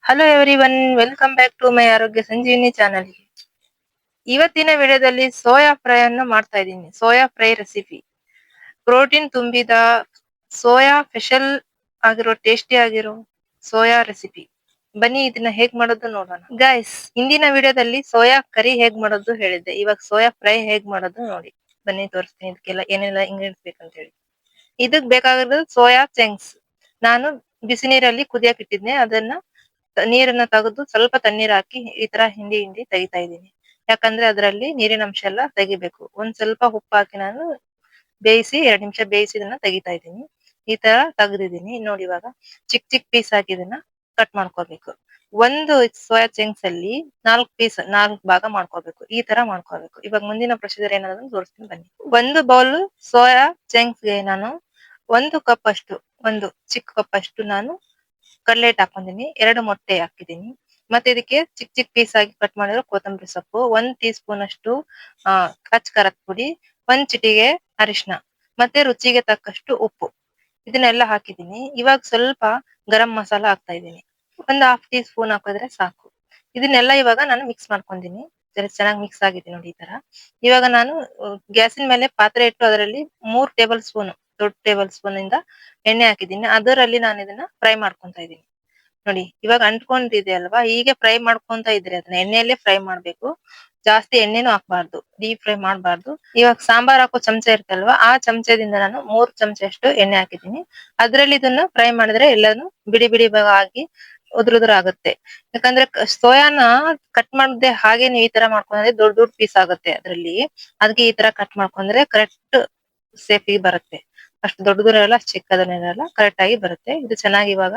Hello everyone, welcome back to my Arogya Sanjeevini channel. ಇವತ್ತಿನ ವಿಡಿಯೋದಲ್ಲಿ soya fry ಅನ್ನು ಮಾಡ್ತಾ ಇದ್ದೀನಿ. ಸೋಯಾ ಫ್ರೈ ರೆಸಿಪಿ, ಪ್ರೋಟೀನ್ ತುಂಬಿದ ಸೋಯಾ ಸ್ಪೆಷಲ್ ಆಗಿರೋ ಟೇಸ್ಟಿ ಆಗಿರೋ ಸೋಯಾ ರೆಸಿಪಿ. ಬನ್ನಿ ಇದನ್ನ ಹೇಗ್ ಮಾಡೋದು ನೋಡೋಣ. ಗೈಸ್, ಇಂದಿನ ವಿಡಿಯೋದಲ್ಲಿ ಸೋಯಾ ಕರಿ ಹೇಗ್ ಮಾಡೋದು ಹೇಳಿದ್ದೆ. ಇವಾಗ ಸೋಯಾ ಫ್ರೈ ಹೇಗ್ ಮಾಡೋದು ನೋಡಿ. ಬನ್ನಿ ತೋರಿಸ್ತೀನಿ. ಇದಕ್ಕೆಲ್ಲ ಏನೆಲ್ಲ ಇಂಗ್ರೀಡಿಯೆಂಟ್ಸ್ ಬೇಕಂತ ಹೇಳಿ. ಇದಕ್ ಬೇಕಾಗಿರೋದು ಸೋಯಾ ಚಂಕ್ಸ್. ನಾನು ಬಿಸಿ ನೀರಲ್ಲಿ ಕುದಿಯಕ್ ಇಟ್ಟಿದ್ನೆ. ಅದನ್ನ ನೀರನ್ನ ತೆಗೆದು ಸ್ವಲ್ಪ ತಣ್ಣೀರ್ ಹಾಕಿ ಈ ತರ ಹಿಂಡಿ ತೆಗಿತಾ ಇದ್ದೀನಿ. ಯಾಕಂದ್ರೆ ಅದರಲ್ಲಿ ನೀರಿನ ಅಂಶ ಎಲ್ಲ ತೆಗಿಬೇಕು. ಒಂದ್ ಸ್ವಲ್ಪ ಉಪ್ಪು ಹಾಕಿ ನಾನು ಬೇಯಿಸಿ 2 ನಿಮಿಷ ಬೇಯಿಸಿ ಇದನ್ನ ತೆಗಿತಾ ಇದ್ದೀನಿ. ಈ ತರ ತೆಗ್ದಿದ್ದೀನಿ ನೋಡಿ. ಇವಾಗ ಚಿಕ್ಕ ಪೀಸ್ ಹಾಕಿ ಇದನ್ನ ಕಟ್ ಮಾಡ್ಕೋಬೇಕು. ಒಂದು ಸೋಯಾ ಚಂಕ್ಸ್ ಅಲ್ಲಿ 4 ಭಾಗ ಮಾಡ್ಕೋಬೇಕು. ಈ ತರ ಮಾಡ್ಕೋಬೇಕು. ಇವಾಗ ಮುಂದಿನ ಪ್ರೊಸೀಜರ್ ಏನಾದ್ರು ತೋರಿಸ್ತೀನಿ ಬನ್ನಿ. ಒಂದು ಬೌಲ್ ಸೋಯಾ ಚಂಕ್ಸ್ ಗೆ ನಾನು 1 ಚಿಕ್ಕ ಕಪ್ ಅಷ್ಟು ನಾನು ಕಡ್ಲೆ ಹಿಟ್ಟು ಹಾಕೊಂಡಿನಿ. 2 ಮೊಟ್ಟೆ ಹಾಕಿದೀನಿ. ಮತ್ತೆ ಇದಕ್ಕೆ ಚಿಕ್ಕ ಪೀಸ್ ಆಗಿ ಕಟ್ ಮಾಡಿರೋ ಕೊತ್ತಂಬರಿ ಸೊಪ್ಪು, 1 ಟೀ ಸ್ಪೂನ್ ಅಷ್ಟು ಅಚ್ಚ ಖಾರದ ಪುಡಿ, 1 ಚಿಟಿಗೆ ಅರಿಶಿನ, ಮತ್ತೆ ರುಚಿಗೆ ತಕ್ಕಷ್ಟು ಉಪ್ಪು, ಇದನ್ನೆಲ್ಲ ಹಾಕಿದೀನಿ. ಇವಾಗ ಸ್ವಲ್ಪ ಗರಂ ಮಸಾಲ ಹಾಕ್ತಾ ಇದ್ದೀನಿ. 1 ಹಾಫ್ ಟೀ ಸ್ಪೂನ್ ಹಾಕಿದ್ರೆ ಸಾಕು. ಇದನ್ನೆಲ್ಲ ಇವಾಗ ನಾನು ಮಿಕ್ಸ್ ಮಾಡ್ಕೊಂಡಿನಿ. ಚೆನ್ನಾಗಿ ಮಿಕ್ಸ್ ಆಗಿದೆ ನೋಡಿ. ಈ ತರ ಇವಾಗ ನಾನು ಗ್ಯಾಸಿನ ಮೇಲೆ ಪಾತ್ರೆ ಇಟ್ಟು ಅದರಲ್ಲಿ 3 ಟೇಬಲ್ ಸ್ಪೂನ್, ದೊಡ್ಡ ಟೇಬಲ್ ಸ್ಪೂನ್ ಇಂದ ಎಣ್ಣೆ ಹಾಕಿದ್ದೀನಿ. ಅದರಲ್ಲಿ ನಾನು ಇದನ್ನ ಫ್ರೈ ಮಾಡ್ಕೊಂತಾ ಇದ್ದೀನಿ ನೋಡಿ. ಇವಾಗ ಅಂಟ್ಕೊಂಡಿದೆ ಅಲ್ವಾ, ಹೀಗೆ ಫ್ರೈ ಮಾಡ್ಕೊಂತ ಇದ್ರೆ ಅದನ್ನ ಎಣ್ಣೆಯಲ್ಲೇ ಫ್ರೈ ಮಾಡ್ಬೇಕು. ಜಾಸ್ತಿ ಎಣ್ಣೆನೂ ಹಾಕ್ಬಾರ್ದು, ಡೀಪ್ ಫ್ರೈ ಮಾಡ್ಬಾರ್ದು. ಇವಾಗ ಸಾಂಬಾರ್ ಹಾಕೋ ಚಮಚ ಇರ್ತಲ್ವಾ, ಆ ಚಮಚದಿಂದ ನಾನು 3 ಚಮಚ ಅಷ್ಟು ಎಣ್ಣೆ ಹಾಕಿದ್ದೀನಿ. ಅದ್ರಲ್ಲಿ ಇದನ್ನ ಫ್ರೈ ಮಾಡಿದ್ರೆ ಎಲ್ಲಾನು ಬಿಡಿ ಬಿಡಿ ಭಾಗ ಆಗಿ ಉದುರುದುರು ಆಗುತ್ತೆ. ಯಾಕಂದ್ರೆ ಸೋಯಾನ ಕಟ್ ಮಾಡದೆ ಹಾಗೆ ನೀವು ಈ ತರ ಮಾಡ್ಕೊಂಡ್ರೆ ದೊಡ್ಡ ಪೀಸ್ ಆಗುತ್ತೆ ಅದ್ರಲ್ಲಿ. ಅದಕ್ಕೆ ಈ ತರ ಕಟ್ ಮಾಡ್ಕೊಂಡ್ರೆ ಕರೆಕ್ಟ್ ಸೇಫಿಗೆ ಬರುತ್ತೆ. ಅಷ್ಟು ದೊಡ್ಡದಿರಲ್ಲ, ಅಷ್ಟು ಚಿಕ್ಕದನ್ನಿರಲ್ಲ, ಕರೆಕ್ಟ್ ಆಗಿ ಬರುತ್ತೆ. ಇದು ಚೆನ್ನಾಗಿ ಇವಾಗ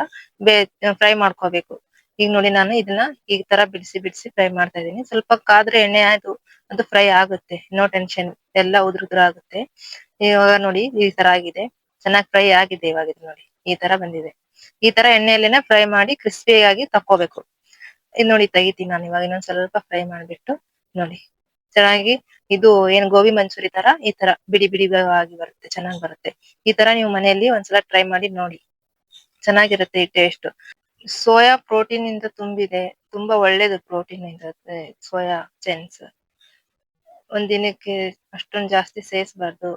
ಫ್ರೈ ಮಾಡ್ಕೋಬೇಕು. ಈಗ ನೋಡಿ ನಾನು ಇದನ್ನ ಈ ತರ ಬಿಡಿಸಿ ಫ್ರೈ ಮಾಡ್ತಾ ಇದೀನಿ. ಸ್ವಲ್ಪ ಕಾದ್ರೆ ಎಣ್ಣೆ ಅದು ಫ್ರೈ ಆಗುತ್ತೆ. ನೋ ಟೆನ್ಷನ್, ಎಲ್ಲ ಉದುರುದುರು ಆಗುತ್ತೆ. ಇವಾಗ ನೋಡಿ ಈ ತರ ಆಗಿದೆ, ಚೆನ್ನಾಗಿ ಫ್ರೈ ಆಗಿದೆ. ಇವಾಗ ಇದು ನೋಡಿ ಈ ತರ ಬಂದಿದೆ. ಈ ತರ ಎಣ್ಣೆಯಲ್ಲೇನೆ ಫ್ರೈ ಮಾಡಿ ಕ್ರಿಸ್ಪಿಯಾಗಿ ತಕ್ಕೋಬೇಕು. ಇದು ನೋಡಿ ತೆಗಿತೀನಿ ನಾನು ಇವಾಗ. ಇನ್ನೊಂದ್ ಸ್ವಲ್ಪ ಫ್ರೈ ಮಾಡ್ಬಿಟ್ಟು ನೋಡಿ ಚೆನ್ನಾಗಿ ಇದು ಏನ್ ಗೋಬಿ ಮಂಚೂರಿ ತರ ಈ ತರ ಬಿಡಿ ಬಿಡಿ ಆಗಿ ಬರುತ್ತೆ, ಚೆನ್ನಾಗಿ ಬರುತ್ತೆ. ಈ ತರ ನೀವು ಮನೆಯಲ್ಲಿ ಒಂದ್ಸಲ ಟ್ರೈ ಮಾಡಿ ನೋಡಿ, ಚೆನ್ನಾಗಿರುತ್ತೆ ಈ ಟೇಸ್ಟ್. ಸೋಯಾ ಪ್ರೋಟೀನ್ ಇಂದ ತುಂಬಿದೆ, ತುಂಬಾ ಒಳ್ಳೇದು ಪ್ರೋಟೀನ್ ಇರುತ್ತೆ ಸೋಯಾ ಚಂಕ್ಸ್. ಒಂದಿನಕ್ಕೆ ಅಷ್ಟೊಂದ್ ಜಾಸ್ತಿ ಸೇವಿಸಬಾರ್ದು.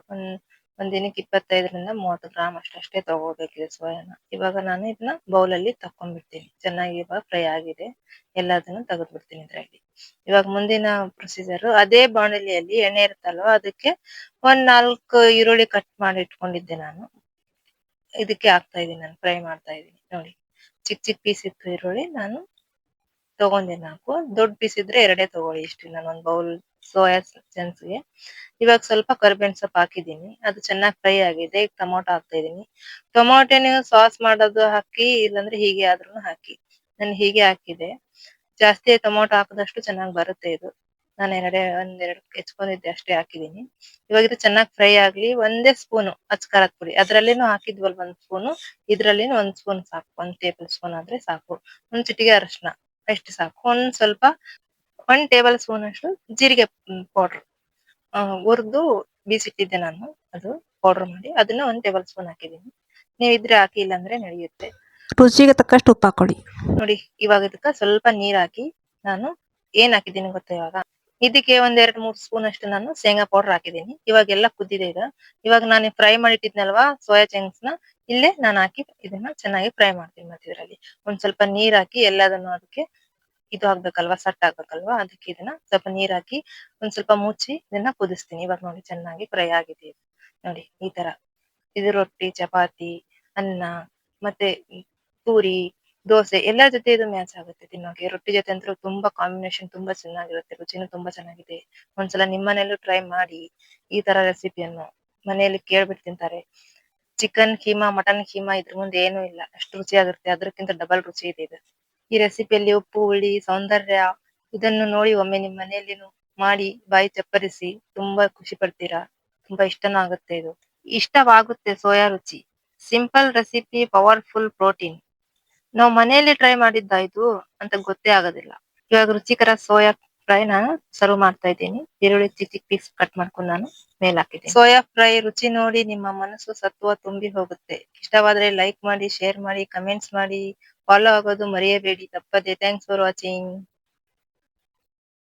ಒಂದ್ ದಿನಕ್ಕೆ 25 ರಿಂದ 30 ಗ್ರಾಮ್ ಅಷ್ಟೇ ತಗೋಬೇಕಿದೆ ಸೋಯಾನ. ಇವಾಗ ನಾನು ಇದನ್ನ ಬೌಲ್ ಅಲ್ಲಿ ತಕೊಂಡ್ಬಿಡ್ತೀನಿ. ಚೆನ್ನಾಗಿ ಇವಾಗ ಫ್ರೈ ಆಗಿದೆ, ಎಲ್ಲದನ್ನು ತೆಗೆದು ಬಿಡ್ತೀನಿ ಇದ್ರಲ್ಲಿ. ಇವಾಗ ಮುಂದಿನ ಪ್ರೊಸೀಜರ್, ಅದೇ ಬಾಣಲಿಯಲ್ಲಿ ಎಣ್ಣೆ ಇರುತ್ತಲ್ವಾ, ಅದಕ್ಕೆ 4 ಈರುಳ್ಳಿ ಕಟ್ ಮಾಡಿ ಇಟ್ಕೊಂಡಿದ್ದೆ ನಾನು. ಇದಕ್ಕೆ ಹಾಕ್ತಾ ಇದೀನಿ, ನಾನು ಫ್ರೈ ಮಾಡ್ತಾ ಇದೀನಿ ನೋಡಿ. ಚಿಕ್ಕ ಪೀಸ್ ಇತ್ತು ಈರುಳ್ಳಿ, ನಾನು ತಗೊಂಡೆ 4. ದೊಡ್ಡ ಪೀಸ್ ಇದ್ರೆ 2 ತಗೊಳ್ಳಿ. ಇಷ್ಟು ನಾನು ಒಂದ್ ಬೌಲ್ ಸೋಯಾ ಚಂಕ್ಸ್ಗೆ. ಇವಾಗ ಸ್ವಲ್ಪ ಕರಿಬೇವಿನ ಸೊಪ್ಪು ಹಾಕಿದೀನಿ, ಅದು ಚೆನ್ನಾಗಿ ಫ್ರೈ ಆಗಿದೆ. ಈಗ ಟೊಮೊಟೊ ಹಾಕ್ತಾ ಇದೀನಿ. ಟೊಮೊಟೊ ನೀವು ಸಾಸ್ ಮಾಡೋದು ಹಾಕಿ, ಇಲ್ಲಾಂದ್ರೆ ಹೀಗೆ ಆದ್ರೂ ಹಾಕಿ. ನಾನು ಹೀಗೆ ಹಾಕಿದೆ. ಜಾಸ್ತಿ ಟೊಮೊಟೊ ಹಾಕಿದಷ್ಟು ಚೆನ್ನಾಗಿ ಬರುತ್ತೆ ಇದು. ನಾನು ಒಂದೆರಡು ಹೆಚ್ಕೊಂಡಿದ್ದೆ ಅಷ್ಟೇ ಹಾಕಿದೀನಿ. ಇವಾಗ ಇದು ಚೆನ್ನಾಗಿ ಫ್ರೈ ಆಗ್ಲಿ. 1 ಸ್ಪೂನ್ ಅಚ್ಚ ಖಾರದ ಪುಡಿ, ಅದ್ರಲ್ಲೇನು ಹಾಕಿದ್ವಲ್ 1 ಸ್ಪೂನು, ಇದ್ರಲ್ಲಿನು 1 ಸ್ಪೂನ್ ಸಾಕು. 1 ಟೇಬಲ್ ಸ್ಪೂನ್ ಆದ್ರೆ ಸಾಕು. 1 ಚಿಟಿಗೆ ಅರಿಶಿನ ಅಷ್ಟು ಸಾಕು. ಸ್ವಲ್ಪ 1 ಟೇಬಲ್ ಸ್ಪೂನ್ ಅಷ್ಟು ಜೀರಿಗೆ ಪೌಡರ್ ಹುರಿದು ಬೀಸಿಟ್ಟಿದ್ದೆ ನಾನು. ಅದು ಪೌಡರ್ ಮಾಡಿ ಅದನ್ನ 1 ಟೇಬಲ್ ಸ್ಪೂನ್ ಹಾಕಿದೀನಿ. ನೀವು ಇದ್ರೆ ಹಾಕಿ, ಇಲ್ಲಾಂದ್ರೆ ನಡೆಯುತ್ತೆ. ರುಚಿಗೆ ತಕ್ಕಷ್ಟು ಉಪ್ಪು ಹಾಕೊಳ್ಳಿ ನೋಡಿ. ಇವಾಗ ಇದಕ್ಕ ಸ್ವಲ್ಪ ನೀರ್ ಹಾಕಿ ನಾನು ಏನ್ ಹಾಕಿದ್ದೀನಿ ಗೊತ್ತಾ, ಇದಕ್ಕೆ 1-2-3 ಸ್ಪೂನ್ ಅಷ್ಟು ನಾನು ಶೇಂಗಾ ಪೌಡರ್ ಹಾಕಿದ್ದೀನಿ. ಇವಾಗ ಎಲ್ಲ ಕುದ್ದಿದೆ ಇದು. ಇವಾಗ ನಾನು ಫ್ರೈ ಮಾಡಿಟ್ಟಿದ್ನಲ್ವಾ ಸೋಯಾ ಚಂಕ್ಸ್ ನ, ಇಲ್ಲೇ ನಾನು ಹಾಕಿ ಇದನ್ನ ಚೆನ್ನಾಗಿ ಫ್ರೈ ಮಾಡ್ತೀನಿ. ಮತ್ತೆ ಇದರಲ್ಲಿ ಒಂದ್ ಸ್ವಲ್ಪ ನೀರ್ ಹಾಕಿ ಎಲ್ಲದನ್ನು ಅದಕ್ಕೆ ಇದು ಆಗ್ಬೇಕಲ್ವಾ, ಸಟ್ ಆಗ್ಬೇಕಲ್ವಾ, ಅದಕ್ಕೆ ಇದನ್ನ ಸ್ವಲ್ಪ ನೀರ್ ಹಾಕಿ ಒಂದ್ ಸ್ವಲ್ಪ ಮುಚ್ಚಿ ಇದನ್ನ ಕುದಿಸ್ತೀನಿ. ಇವಾಗ ನೋಡಿ ಚೆನ್ನಾಗಿ ಫ್ರೈ ಆಗಿದೆ ಇದು ನೋಡಿ. ಈ ತರ ಇದು ರೊಟ್ಟಿ, ಚಪಾತಿ, ಅನ್ನ, ಮತ್ತೆ ಪೂರಿ, ದೋಸೆ ಎಲ್ಲ ಜೊತೆ ಇದು ಮ್ಯಾಚ್ ಆಗುತ್ತೆ ತಿನ್ನೋಕೆ. ರೊಟ್ಟಿ ಜೊತೆ ಅಂತೂ ತುಂಬಾ ಕಾಂಬಿನೇಷನ್ ತುಂಬಾ ಚೆನ್ನಾಗಿರುತ್ತೆ. ರುಚಿನೂ ತುಂಬಾ ಚೆನ್ನಾಗಿದೆ. ಒಂದ್ಸಲ ನಿಮ್ಮನೇಲೂ ಟ್ರೈ ಮಾಡಿ ಈ ತರ ರೆಸಿಪಿಯನ್ನು. ಮನೆಯಲ್ಲಿ ಕೇಳ್ಬಿಟ್ಟು ತಿಂತಾರೆ. ಚಿಕನ್ ಕೀಮಾ, ಮಟನ್ ಕೀಮಾ ಇದ್ರ ಮುಂದೆ ಏನೂ ಇಲ್ಲ, ಅಷ್ಟು ರುಚಿಯಾಗಿರುತ್ತೆ. ಅದಕ್ಕಿಂತ ಡಬಲ್ ರುಚಿ ಇದೆ ಇದು. ಈ ರೆಸಿಪಿಯಲ್ಲಿ ಉಪ್ಪು, ಹುಳಿ, ಸೌಂದರ್ಯ ಇದನ್ನು ನೋಡಿ ಒಮ್ಮೆ ನಿಮ್ ಮನೆಯಲ್ಲಿ ಮಾಡಿ ಬಾಯಿ ಚಪ್ಪರಿಸಿ ತುಂಬಾ ಖುಷಿ ಪಡ್ತೀರಾ. ತುಂಬಾ ಇಷ್ಟನೂ ಆಗುತ್ತೆ ಇದು. ಇಷ್ಟವಾಗುತ್ತೆ ಸೋಯಾ ರುಚಿ. Simple recipe, powerful protein. ನಾವು ಮನೆಯಲ್ಲಿ ಟ್ರೈ ಮಾಡಿದ್ದಾಯ್ತು ಅಂತ ಗೊತ್ತೇ ಆಗೋದಿಲ್ಲ. ಇವಾಗ ರುಚಿಕರ ಸೋಯಾ ಫ್ರೈ ನಾನು ಸರ್ವ್ ಮಾಡ್ತಾ ಇದ್ದೀನಿ. ಈರುಳ್ಳಿ ಚಿಕ್ಕ ಪೀಸ್ ಕಟ್ ಮಾಡ್ಕೊಂಡು ನಾನು ಮೇಲೆ ಹಾಕಿದ್ದೀನಿ. ಸೋಯಾ ಫ್ರೈ ರುಚಿ ನೋಡಿ ನಿಮ್ಮ ಮನಸ್ಸು ಸತ್ವ ತುಂಬಿ ಹೋಗುತ್ತೆ. ಇಷ್ಟವಾದ್ರೆ ಲೈಕ್ ಮಾಡಿ, ಶೇರ್ ಮಾಡಿ, ಕಮೆಂಟ್ಸ್ ಮಾಡಿ. ಫಾಲೋ ಆಗೋದು ಮರೆಯಬೇಡಿ ತಪ್ಪದೆ. Thanks for watching.